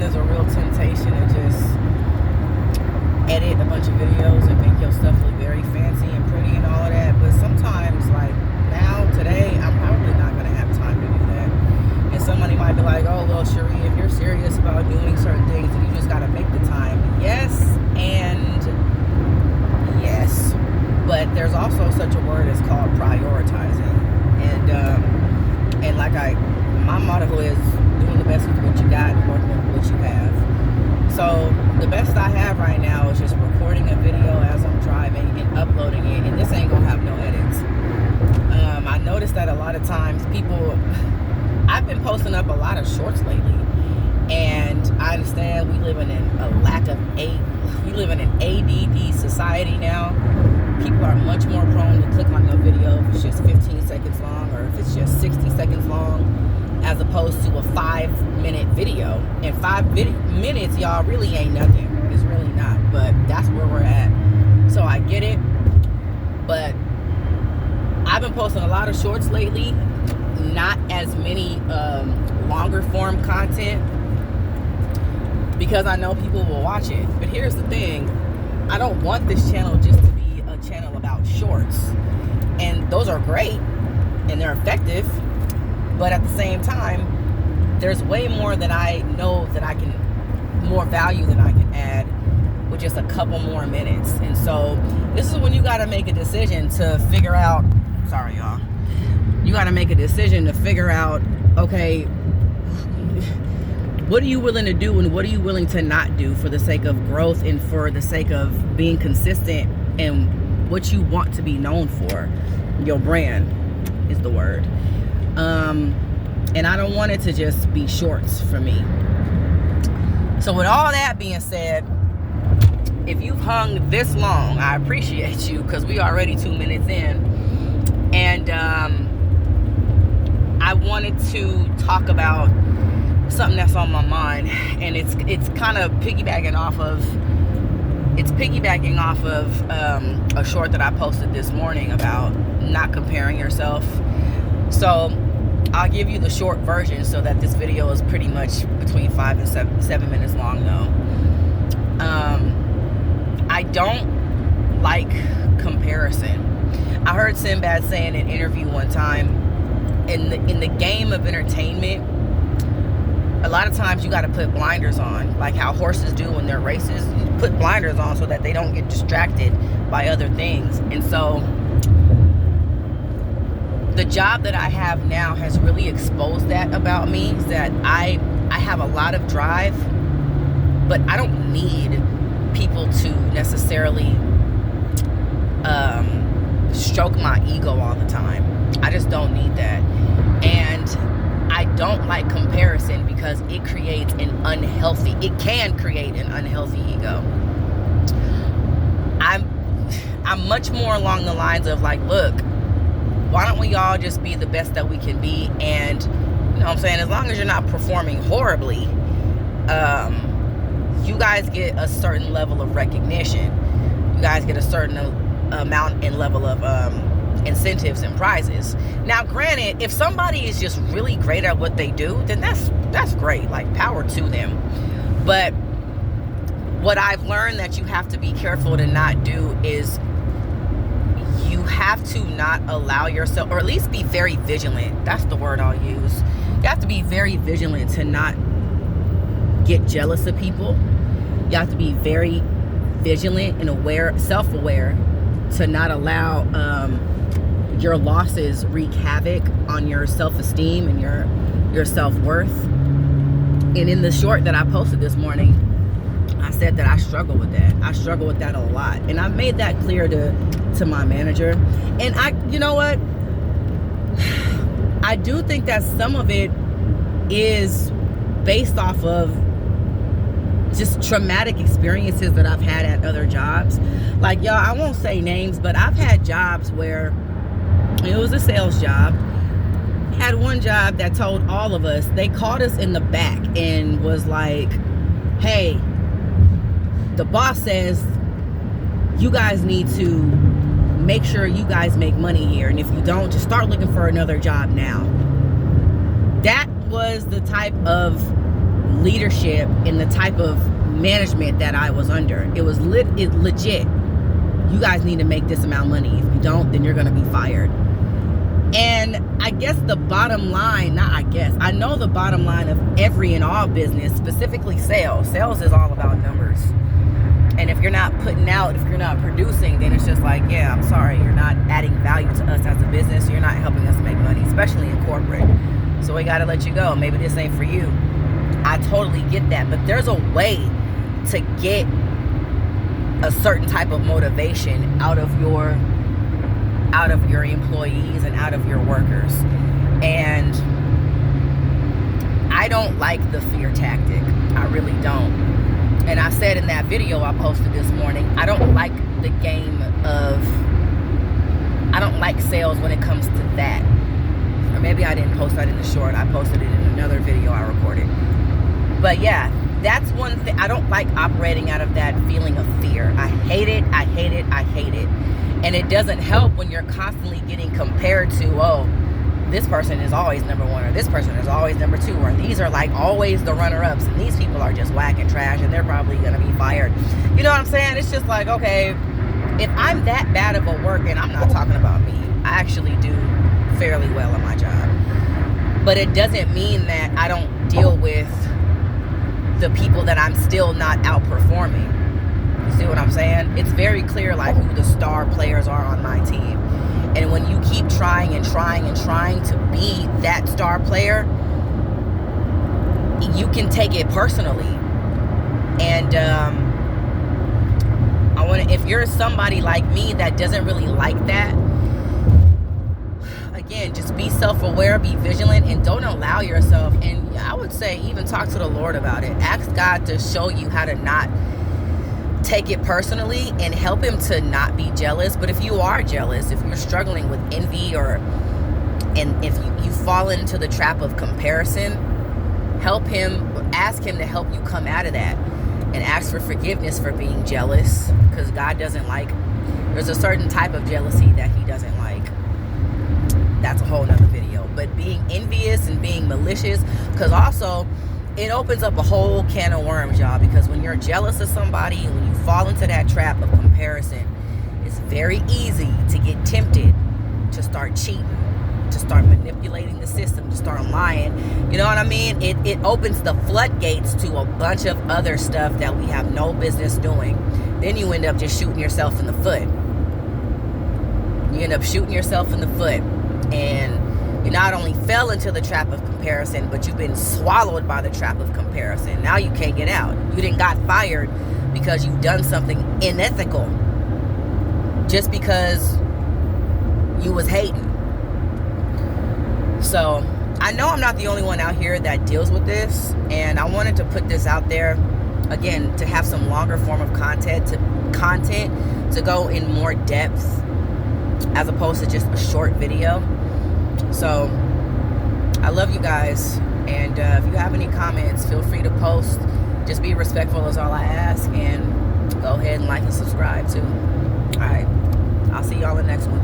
sometimes there's a real temptation to just edit a bunch of videos and make your stuff look very fancy and pretty and all of that. But sometimes, like today, I'm probably not going to have time to do that. And somebody might be like, oh, well, Cherie, if you're serious about doing certain things, then you just got to make the time. Yes, and yes. But there's also such a word as called prioritizing. And like my motto is doing the best with what you got and working with what you have. So the best I have right now is just recording a video as I'm driving and uploading it. And this ain't going to have no edits. I noticed that a lot of times I've been posting up a lot of shorts lately. And I understand we live in an ADD society now. People are much more prone to click on a video if it's just 15 seconds long or if it's just 60 seconds long, as opposed to a 5-minute video. And 5 minutes, y'all, really ain't nothing. It's really not. But that's where we're at. So I get it. But I've been posting a lot of shorts lately. Not as many longer form content, because I know people will watch it. But here's the thing. I don't want this channel just to be a channel about shorts. And those are great and they're effective. But at the same time, there's way more that I know that more value than I can add with just a couple more minutes. And so this is when you got to make a decision to figure out, sorry y'all, you got to make a decision to figure out, okay, what are you willing to do and what are you willing to not do for the sake of growth and for the sake of being consistent and what you want to be known for. Your brand is the word. And I don't want it to just be shorts for me. So with all that being said, if you've hung this long, I appreciate you, because we already 2 minutes in. And I wanted to talk about something that's on my mind, and it's kind of piggybacking off of a short that I posted this morning about not comparing yourself. So I'll give you the short version so that this video is pretty much between 5 and 7 minutes long though. I don't like comparison. I heard Sinbad say in an interview one time, in the game of entertainment, a lot of times you got to put blinders on, like how horses do when they're races. You put blinders on so that they don't get distracted by other things. And so the job that I have now has really exposed that about me, is that I have a lot of drive, but I don't need people to necessarily stroke my ego all the time. I just don't need that. And I don't like comparison because it can create an unhealthy ego. I'm much more along the lines of like, look, why don't we all just be the best that we can be? And you know what I'm saying, as long as you're not performing horribly, you guys get a certain level of recognition. You guys get a certain amount and level of incentives and prizes. Now granted, if somebody is just really great at what they do, then that's great, like power to them. But what I've learned that you have to be careful to not do is you have to not allow yourself, or at least be very vigilant, that's the word I'll use. You have to be very vigilant to not get jealous of people. You have to be very vigilant and aware, self-aware, to not allow your losses wreak havoc on your self-esteem and your self-worth. And in the short that I posted this morning, I said that I struggle with that. I struggle with that a lot. And I made that clear to my manager. And you know what? I do think that some of it is based off of just traumatic experiences that I've had at other jobs. Like, y'all, I won't say names, but I've had jobs where it was a sales job. Had one job that told all of us, they called us in the back and was like, hey, the boss says you guys need to make sure you guys make money here, and if you don't, just start looking for another job now. That was the type of leadership and the type of management that I was under. It was legit. You guys need to make this amount of money. If you don't, then you're going to be fired. And I guess the bottom line, I know the bottom line of every and all business, specifically sales. Sales is all about numbers. And if you're not putting out, if you're not producing, then it's just like, yeah, I'm sorry, you're not adding value to us as a business. You're not helping us make money, especially in corporate. So we got to let you go. Maybe this ain't for you. I totally get that. But there's a way to get a certain type of motivation out of your employees and out of your workers. And I don't like the fear tactic. I really don't. And I said in that video I posted this morning, I don't like the game of, I don't like sales when it comes to that. Or maybe I didn't post that in the short. I posted it in another video I recorded. But yeah, that's one thing. I don't like operating out of that feeling of fear. I hate it. I hate it. I hate it. And it doesn't help when you're constantly getting compared to, oh, this person is always number one, or this person is always number two, or these are like always the runner-ups, and these people are just whack and trash, and they're probably going to be fired. You know what I'm saying? It's just like, okay, if I'm that bad of a worker, and I'm not talking about me, I actually do fairly well in my job. But it doesn't mean that I don't deal with the people that I'm still not outperforming. You see what I'm saying? It's very clear like who the star players are on my team. And when you keep trying and trying and trying to be that star player, you can take it personally. And if you're somebody like me that doesn't really like that, again, just be self-aware, be vigilant, and don't allow yourself, and I would say even talk to the Lord about it. Ask God to show you how to not take it personally and help him to not be jealous. But if you are jealous, if you're struggling with envy, and if you fall into the trap of comparison, ask him to help you come out of that, and ask for forgiveness for being jealous, because God doesn't like, there's a certain type of jealousy that he doesn't like. That's a whole nother video. But being envious and being malicious, because also it opens up a whole can of worms, y'all, because when you're jealous of somebody and when you fall into that trap of comparison, it's very easy to get tempted to start cheating, to start manipulating the system, to start lying. You know what I mean? It opens the floodgates to a bunch of other stuff that we have no business doing. Then you end up just shooting yourself in the foot. You end up shooting yourself in the foot, and you not only fell into the trap of comparison, but you've been swallowed by the trap of comparison. Now you can't get out. You didn't got fired because you've done something unethical just because you was hating. So I know I'm not the only one out here that deals with this, and I wanted to put this out there again to have some longer form of content to go in more depth as opposed to just a short video. So I love you guys, and if you have any comments, feel free to post. Just be respectful is all I ask, and go ahead and like and subscribe too. All right, I'll see y'all in the next one.